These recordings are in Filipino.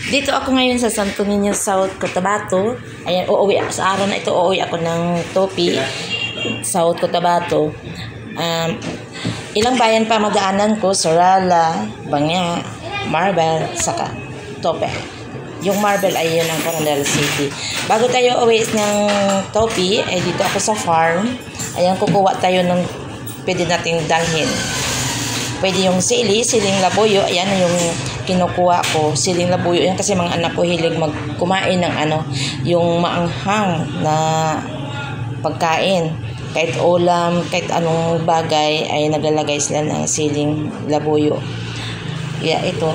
Dito ako ngayon sa Santo Niño, South Cotabato. Ayan, sa araw na ito, uuwi ako ng Topi, South Cotabato. Ilang bayan pa madaanan ko, Sorala, Bangya, Marbel, saka Tope. Yung Marbel ay yun ang Coronel City. Bago tayo uwi ng Topi, ay dito ako sa farm. Ayan, kukuha tayo ng pwede nating dalhin. Pwede yung siling labuyo, ayan yung kinukuha ko, siling labuyo yan kasi mga anak ko hilig kumain ng yung maanghang na pagkain. Kahit ulam, kahit anong bagay ay naglalagay sila ng siling labuyo. Kaya ito,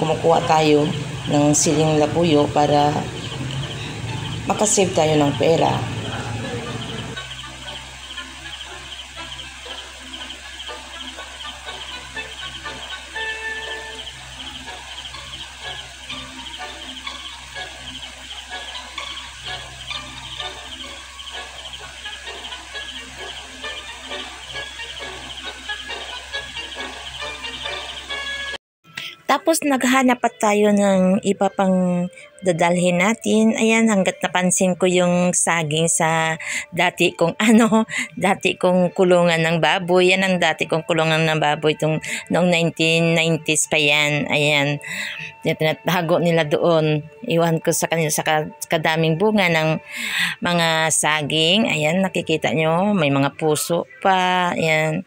kumukuha tayo ng siling labuyo para makasave tayo ng pera. Tapos naghanap pa tayo ng iba pang dadalhin natin. Ayan, hanggat napansin ko yung saging sa dati kong kulungan ng baboy. Yan ang dati kong kulungan ng baboy noong 1990s pa yan. Ayan, tinatago nila doon. Iwan ko sa kanila sa kadaming bunga ng mga saging. Ayan, nakikita nyo, may mga puso pa. Ayan.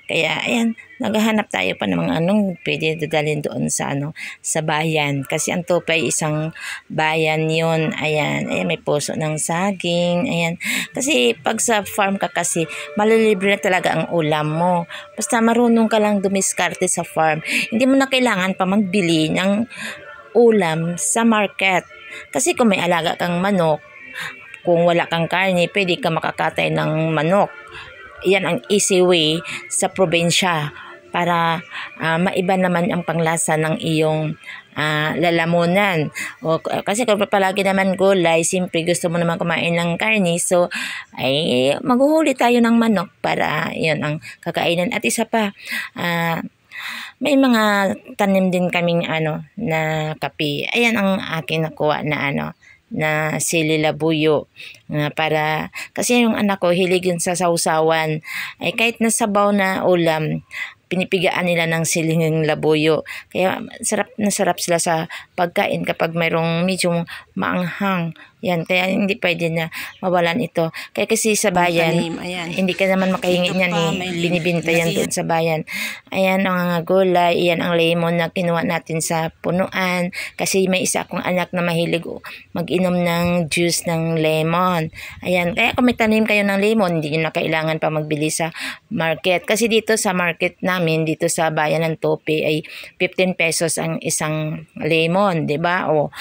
Kaya ayan, naghahanap tayo pa ng mga pwede dadalhin doon sa sa bayan. Kasi ang Topay isang bayan 'yon. Ayan, may puso ng saging. Ayan. Kasi pag sa farm ka kasi malilibre na talaga ang ulam mo. Basta marunong ka lang dumiskarte sa farm. Hindi mo na kailangan pa magbili ng ulam sa market. Kasi kung may alaga kang manok, kung wala kang karne, pwede ka makakatay ng manok. Yan ang easy way sa probinsya para maiba naman ang panglasa ng iyong lalamunan. Kasi kung palagi naman gulay, siyempre gusto mo naman kumain ng karne, so ay maghuhuli tayo ng manok para yun ang kakainan. At isa pa, may mga tanim din kaming na kape. Ayan ang akin nakuha na sili labuyo para kasi yung anak ko hilig yun sa sausawan, ay kahit nasabaw na ulam pinipigaan nila ng siling labuyo, kaya sarap na sarap sila sa pagkain kapag mayroong medyo maanghang. Yan, kaya hindi pwede na mawalan ito. Kaya kasi sa bayan, hindi ka naman makahingi niyan, binibinta yan doon sa bayan. Ayan ang mga gulay, iyan ang lemon na kinuha natin sa punuan. Kasi may isa akong anak na mahilig mag-inom ng juice ng lemon. Ayan, kaya kung may tanim kayo ng lemon, hindi nyo na kailangan pa magbili sa market. Kasi dito sa market namin, dito sa bayan ng Tope, ay 15 pesos ang isang lemon, 'di ba? O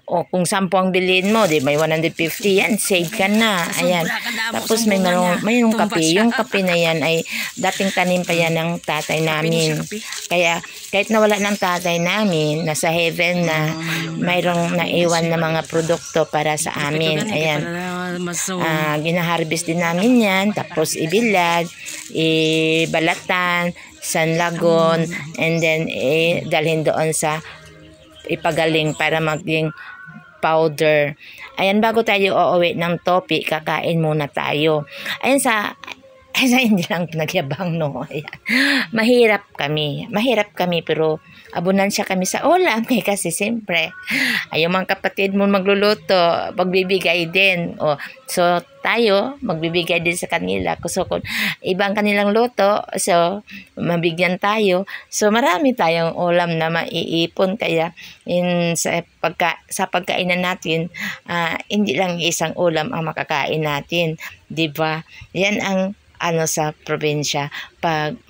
kung 10 ang bilhin mo, di may 150 yan, save ka na. Ayan. Tapos mayroong kape. Yung kape na yan ay dating tanim pa yan ng tatay namin. Kaya kahit nawala ng tatay namin, nasa heaven na, mayroong naiwan na mga produkto para sa amin. Ayan. Ginaharvest din namin yan. Tapos ibilad, ibalatan, sanlagon, and then dalhin doon sa ipagaling para maging powder. Ayan, bago tayo uuwi ng Topi, kakain muna tayo. Ayan, hindi lang nagyabang, no. Ayan. Mahirap kami pero abunansya kami sa ulam kasi siyempre yung mga kapatid mo magluluto, magbibigay din. So tayo magbibigay din sa kanila. So kung ibang kanilang luto, so mabigyan tayo. So marami tayong ulam na maiipon, kaya sa pagkainan natin, hindi lang isang ulam ang makakain natin, 'di ba? Yan ang sa probinsya pag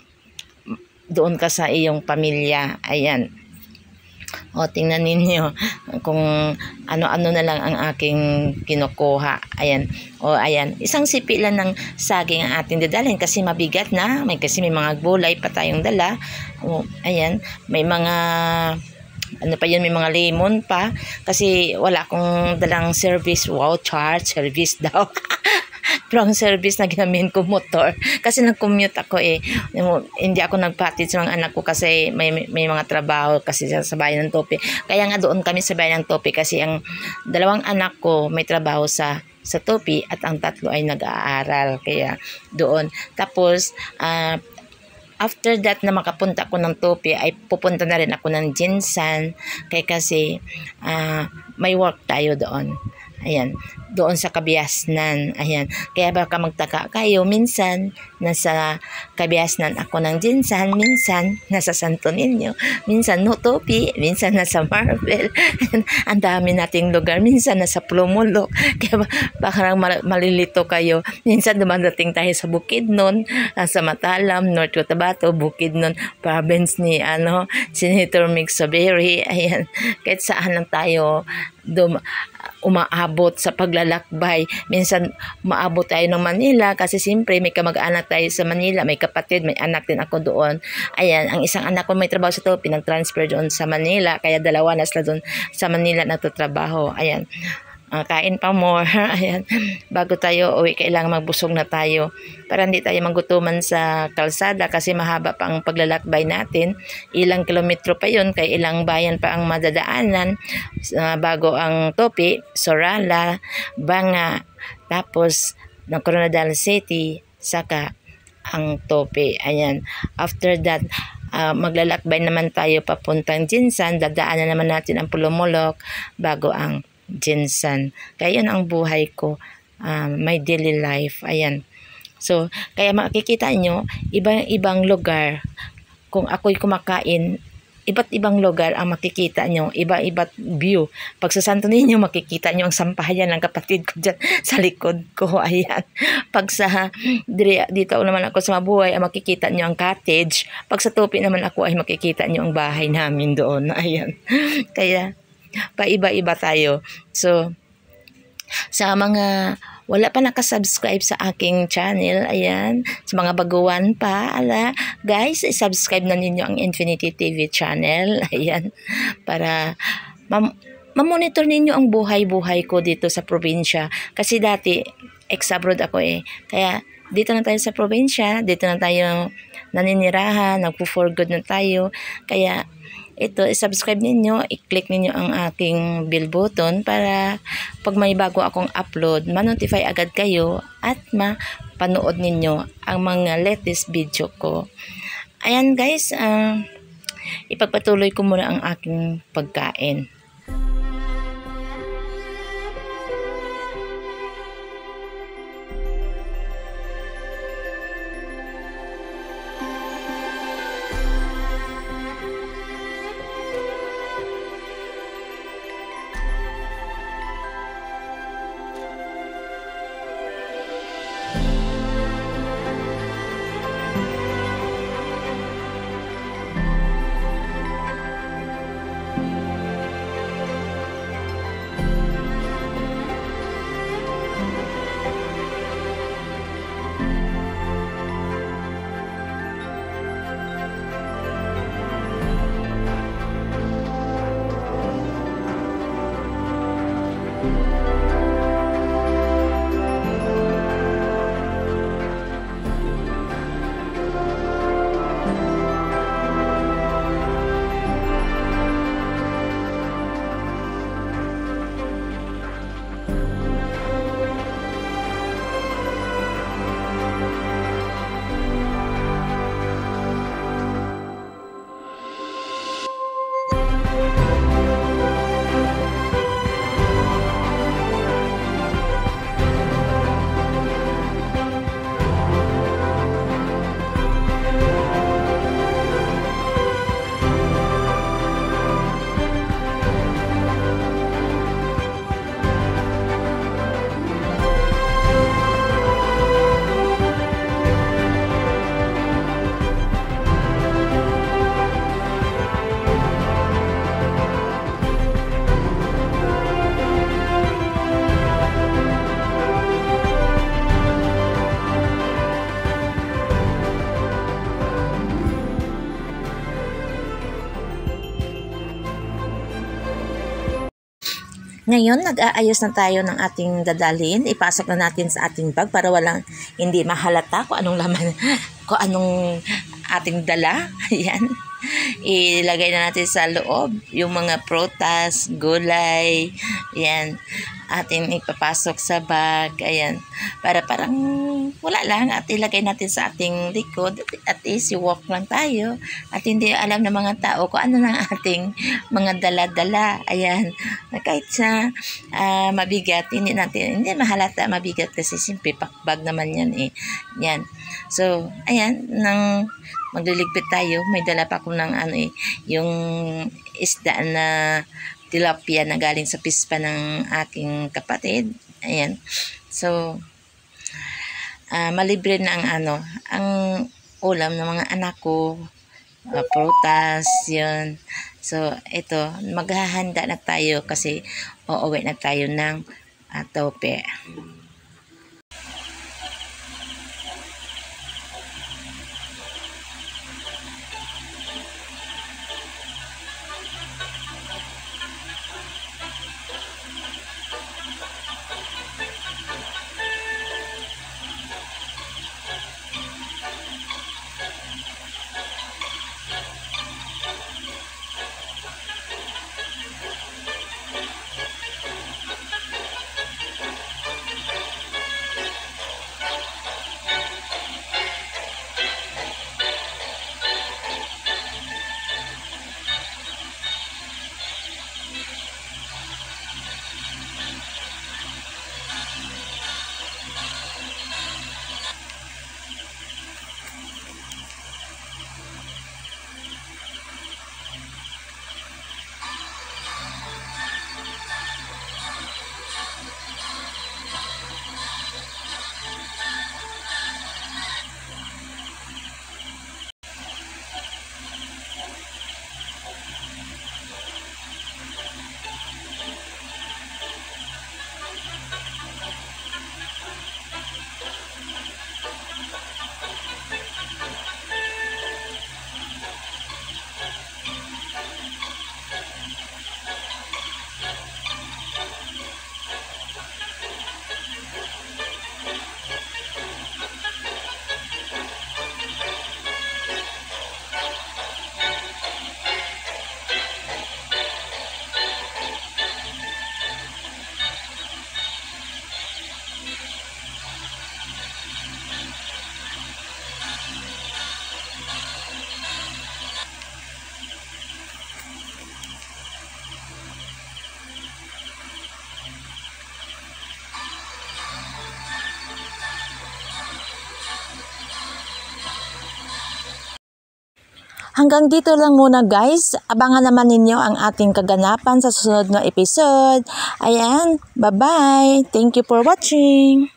doon ka sa iyong pamilya. Ayan. Tingnan ninyo kung ano-ano na lang ang aking kinukuha. Ayan. Ayan. Isang sipi lang ng saging ang ating dadalhin kasi mabigat na. Kasi may mga gulay pa tayong dala. Ayan. May mga may mga lemon pa. Kasi wala akong dalang service. Wow, service daw. Pero ang service na ginamin ko motor. Kasi nag-commute ako eh. Hindi ako nagpatid sa mga anak ko kasi may mga trabaho kasi sa bayan ng Topi. Kaya nga doon kami sa bayan ng Topi kasi ang dalawang anak ko may trabaho sa Topi at ang tatlo ay nag-aaral. Kaya doon. Tapos, after that na makapunta ako ng Topi ay pupunta na rin ako ng Jinsan kasi may work tayo doon. Ayan, doon sa Kabiasnan. Ayan, kaya baka magtaka kayo, minsan nasa Kabiasnan ako ng Jinsan, minsan nasa Santo Niño, minsan no Topi, minsan nasa Marvel. Ang dami nating lugar, minsan nasa Plumulok. Kaya baka malilito kayo. Minsan dumadating tayo sa Bukidnon, sa Matalam, North Cotabato, Bukidnon, province ni Senator Mig Saberi. Ayan, kahit saan lang tayo umaabot sa paglalakbay. Minsan maabot tayo ng Manila kasi siyempre may kamag-anak tayo sa Manila, may kapatid, may anak din ako doon. Ayan, ang isang anak ko may trabaho sa Topi, pinag-transfer doon sa Manila, kaya dalawa na sila doon sa Manila nagtatrabaho. Ayan. Kain pa more. Ayan. Bago tayo uwi, kailangan magbusog na tayo para hindi tayo magutuman sa kalsada kasi mahaba pa ang paglalakbay natin. Ilang kilometro pa yun, kaya ilang bayan pa ang madadaanan bago ang Topi, Sorala, Banga, tapos ng Coronadal City, saka ang Topi. Ayan. After that, maglalakbay naman tayo papuntang Jinsan, dadaanan naman natin ang Pulumulok bago ang Jinsan. Kaya yun ang buhay ko, my daily life. Ayan. So, kaya makikita nyo, ibang lugar, kung ako'y kumakain, iba't ibang lugar ang makikita nyo, iba-iba't view. Pag sa Santo Niño, makikita nyo ang sampahan ng kapatid ko dyan sa likod ko. Ayan. Pag sa dito naman ako sa Mabuhay, makikita nyo ang cottage. Pag sa Topi naman ako ay makikita nyo ang bahay namin doon. Ayan. Kaya paiba-iba tayo. So, sa mga wala pa nakasubscribe sa aking channel, ayan, sa mga baguhan pa, guys, subscribe na ninyo ang Infinity TV channel, ayan, para mamonitor ninyo ang buhay-buhay ko dito sa probinsya. Kasi dati, ex-abroad ako eh. Kaya, dito na tayo sa probinsya, dito na tayo naninirahan, nagpo-for good na tayo. Kaya, ito, subscribe ninyo, i-click ninyo ang aking bell button para pag may bago akong upload, ma-notify agad kayo at mapanood ninyo ang mga latest video ko. Ayan guys, ipagpatuloy ko muna ang aking pagkain. Ngayon, nag-aayos na tayo ng ating dadalhin. Ipasok na natin sa ating bag para hindi mahalata kung anong laman, kung anong ating dala. Ayan. Ilagay na natin sa loob yung mga prutas, gulay. Ayan. Ating ipapasok sa bag. Ayan. Para parang wala lang. At ilagay natin sa ating likod. At easy walk lang tayo. At hindi alam ng mga tao kung ano ng ating mga dala-dala. Ayan. Kahit sa mabigat, hindi mahalata mabigat kasi simple pakbag naman yan eh. Yan. So, ayan, nang magliligpit tayo, may dala pa ako ng yung isda na tilapia na galing sa pispa ng aking kapatid. Ayan. So, malibre na ang ulam ng mga anak ko, prutas, yun. So, ito, maghahanda na tayo kasi uuwi na tayo ng Tope. Hanggang dito lang muna guys. Abangan naman ninyo ang ating kaganapan sa susunod na episode. Ayan, bye-bye. Thank you for watching.